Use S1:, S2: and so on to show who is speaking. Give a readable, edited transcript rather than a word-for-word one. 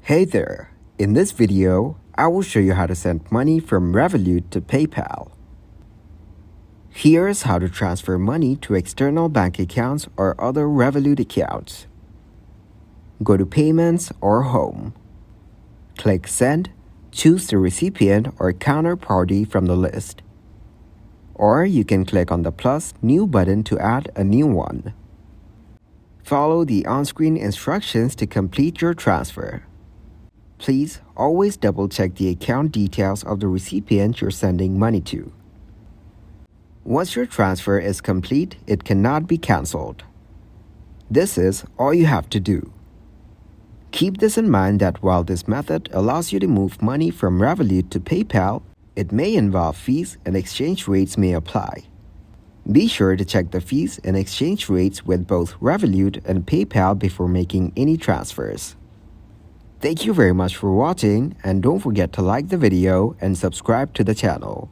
S1: Hey there! In this video, I will show you how to send money from Revolut to PayPal. Here's how to transfer money to external bank accounts or other Revolut accounts. Go to Payments or Home. Click Send, choose the recipient or counterparty from the list. Or you can click on the plus New button to add a new one. Follow the on-screen instructions to complete your transfer. Please always double-check the account details of the recipient you're sending money to. Once your transfer is complete, it cannot be cancelled. This is all you have to do. Keep this in mind that while this method allows you to move money from Revolut to PayPal, it may involve fees and exchange rates may apply. Be sure to check the fees and exchange rates with both Revolut and PayPal before making any transfers. Thank you very much for watching, and don't forget to like the video and subscribe to the channel.